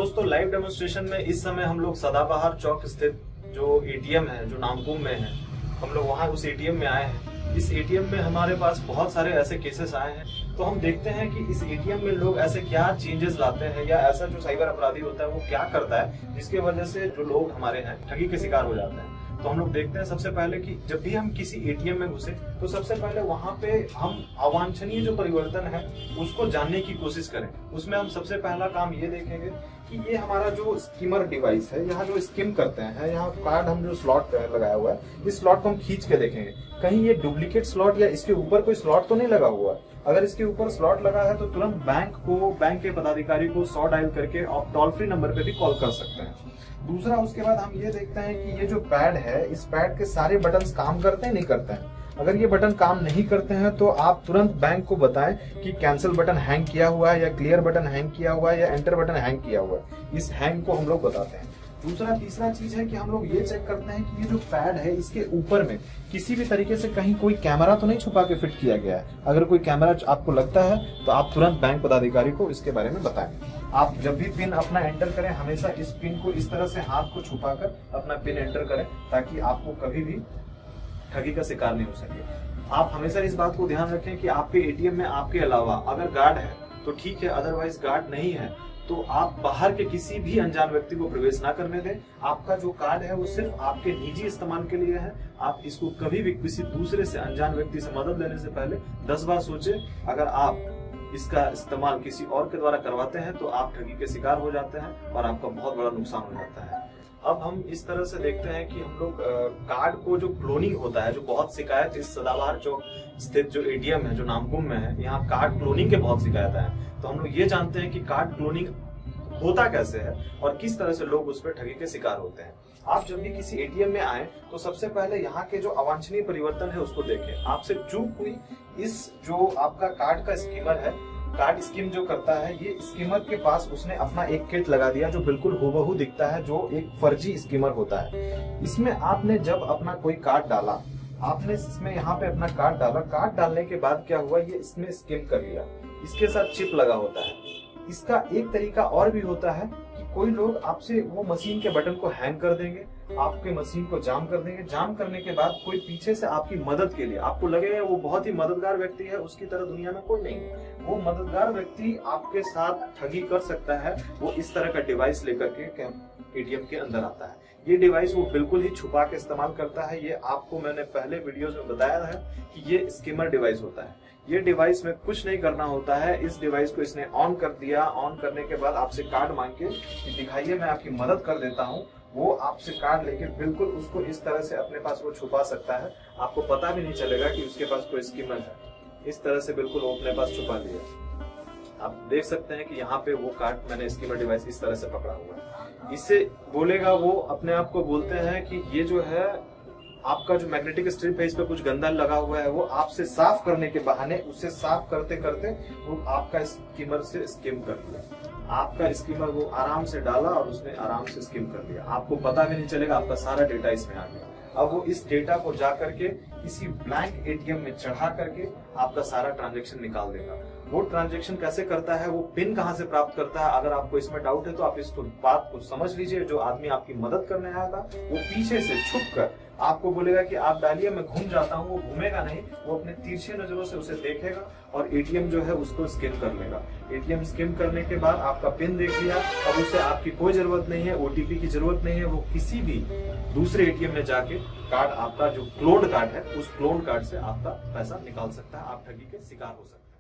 दोस्तों live demonstration में इस समय हम लोग सदाबहार चौक स्थित जो एटीएम है जो नामकुम में है, हम लोग वहाँ उस एटीएम में आए हैं। इस एटीएम में हमारे पास बहुत सारे ऐसे केसेस आए हैं, तो हम देखते हैं कि इस एटीएम में लोग ऐसे क्या चेंजेस लाते हैं या ऐसा जो साइबर अपराधी होता है वो क्या करता है जिसकी वजह से जो लोग हमारे हैं ठगी के शिकार हो जाते हैं। तो हम लोग देखते हैं सबसे पहले कि जब भी हम किसी एटीएम में घुसे तो सबसे पहले वहां पे हम अवांछनीय जो परिवर्तन है उसको जानने की कोशिश करें। उसमें हम सबसे पहला काम ये देखेंगे कि ये हमारा जो स्कीमर डिवाइस है, यहाँ जो स्किम करते हैं, यहाँ कार्ड हम जो स्लॉट लगाया हुआ है, इस स्लॉट को हम खींच के देखेंगे कहीं ये डुप्लीकेट स्लॉट या इसके ऊपर कोई स्लॉट तो नहीं लगा हुआ है। अगर इसके ऊपर स्लॉट लगा है तो तुरंत बैंक के पदाधिकारी को 100 डायल करके आप टोल फ्री नंबर पे भी कॉल कर सकते हैं। दूसरा, उसके बाद हम ये देखते हैं कि ये जो पैड है, इस पैड के सारे बटन्स काम करते हैं नहीं करते हैं। अगर ये बटन काम नहीं करते हैं तो आप तुरंत बैंक को बताएं कि कैंसिल बटन हैंग किया हुआ है या क्लियर बटन हैंग किया हुआ है या एंटर बटन हैंग किया हुआ है। इस हैंग को हम लोग बताते हैं। दूसरा, तीसरा चीज है कि हम लोग ये चेक करते हैं कि ये जो पैड है इसके ऊपर में किसी भी तरीके से कहीं कोई कैमरा तो नहीं छुपा के फिट किया गया है। अगर कोई कैमरा आपको लगता है तो आप तुरंत बैंक पदाधिकारी को इसके बारे में बताएं। आप जब भी पिन अपना एंटर करें हमेशा इस पिन को इस तरह से हाथ को छुपाकर अपना पिन एंटर करें ताकि आपको कभी भी ठगी का शिकार नहीं हो सके। आप हमेशा इस बात को ध्यान रखें कि आपके एटीएम में आपके अलावा अगर गार्ड है तो ठीक है, अदरवाइज गार्ड नहीं है तो आप बाहर के किसी भी अनजान व्यक्ति को प्रवेश ना करने दें। आपका जो कार्ड है वो सिर्फ आपके निजी इस्तेमाल के लिए है। आप इसको कभी भी किसी दूसरे से, अनजान व्यक्ति से मदद लेने से पहले 10 बार सोचें। अगर आप इसका इस्तेमाल किसी और के द्वारा करवाते हैं तो आप ठगी के शिकार हो जाते हैं और आपका बहुत बड़ा नुकसान हो जाता है। अब हम इस तरह से देखते हैं कि हम लोग कार्ड को जो क्लोनिंग होता है, जो बहुत शिकायत इस सदाबहार चौक स्थित जो एटीएम है जो नामकुम में है, यहाँ कार्ड क्लोनिंग के बहुत शिकायत है। तो हम लोग ये जानते हैं कि कार्ड क्लोनिंग होता कैसे है और किस तरह से लोग उस पर ठगी के शिकार होते हैं। आप जब भी किसी एटीएम में आए तो सबसे पहले यहाँ के जो अवांछनीय परिवर्तन है उसको देखें। आपसे चूक हुई, इस जो आपका कार्ड का स्कीमर है, कार्ड स्कीम जो करता है, ये स्कीमर के पास उसने अपना एक किट लगा दिया जो बिल्कुल हूबहू दिखता है, जो एक फर्जी स्कीमर होता है। इसमें आपने जब अपना कोई कार्ड डाला, आपने इसमें यहाँ पे अपना कार्ड डाला, कार्ड डालने के बाद क्या हुआ, ये इसमें स्किम कर लिया। इसके साथ चिप लगा होता है। इसका एक तरीका और भी होता है कि कोई लोग आपसे वो मशीन के बटन को हैंग कर देंगे, आपके मशीन को जाम कर देंगे। जाम करने के बाद कोई पीछे से आपकी मदद के लिए, आपको लगेगा वो बहुत ही मददगार व्यक्ति है, उसकी तरह दुनिया में कोई नहीं है। वो मददगार व्यक्ति आपके साथ ठगी कर सकता है। वो इस तरह का डिवाइस लेकर के एटीएम के अंदर आता है। ये डिवाइस वो बिल्कुल ही छुपा के इस्तेमाल करता है। ये आपको मैंने पहले वीडियोस में बताया है कि ये स्कीमर डिवाइस होता है। ये डिवाइस में कुछ नहीं करना होता है। इस डिवाइस को इसने ऑन कर दिया। ऑन करने के बाद आपसे कार्ड मांग के दिखाइए, मैं आपकी मदद कर देता हूँ। वो आपसे कार्ड लेके बिल्कुल उसको इस तरह से अपने पास वो छुपा सकता है। आपको पता भी नहीं चलेगा कि उसके पास कोई स्कीमर है। इस तरह से बिल्कुल वो अपने पास छुपा लिया। आप देख सकते हैं कि यहाँ पे वो कार्ड मैंने स्कीमर डिवाइस इस तरह से पकड़ा हुआ है। इससे बोलेगा, वो अपने आप को बोलते हैं कि ये जो है आपका जो मैग्नेटिक स्ट्रिप है, इस पे कुछ गंदा लगा हुआ है। वो आपसे साफ करने के बहाने उसे साफ करते करते वो आपका स्कीमर से स्किम कर लिया। आपका स्कीमर वो आराम से डाला और उसने आराम से स्किम कर लिया। आपको पता भी नहीं चलेगा, आपका सारा डेटा इसमें आ गया। अब वो इस डेटा को जा करके किसी ब्लैंक एटीएम में चढ़ा करके आपका सारा ट्रांजैक्शन निकाल देगा। वो ट्रांजैक्शन कैसे करता है, वो पिन कहाँ से प्राप्त करता है, अगर आपको इसमें डाउट है तो आप इस बात को समझ लीजिए। जो आदमी आपकी मदद करने आया था वो पीछे से छुप कर आपको बोलेगा कि आप डालिए, मैं घूम जाता हूँ। वो घूमेगा नहीं, वो अपने तिरछे नजरों से उसे देखेगा और एटीएम जो है उसको स्किम कर लेगा। एटीएम स्किम करने के बाद आपका पिन देख लिया। अब उसे आपकी कोई जरूरत नहीं है, ओटीपी की जरूरत नहीं है। वो किसी भी दूसरे एटीएम में जाके कार्ड, आपका जो क्लोन्ड कार्ड है, उस क्लोन्ड कार्ड से आपका पैसा निकाल सकता है। आप ठगी के शिकार हो सकते हैं।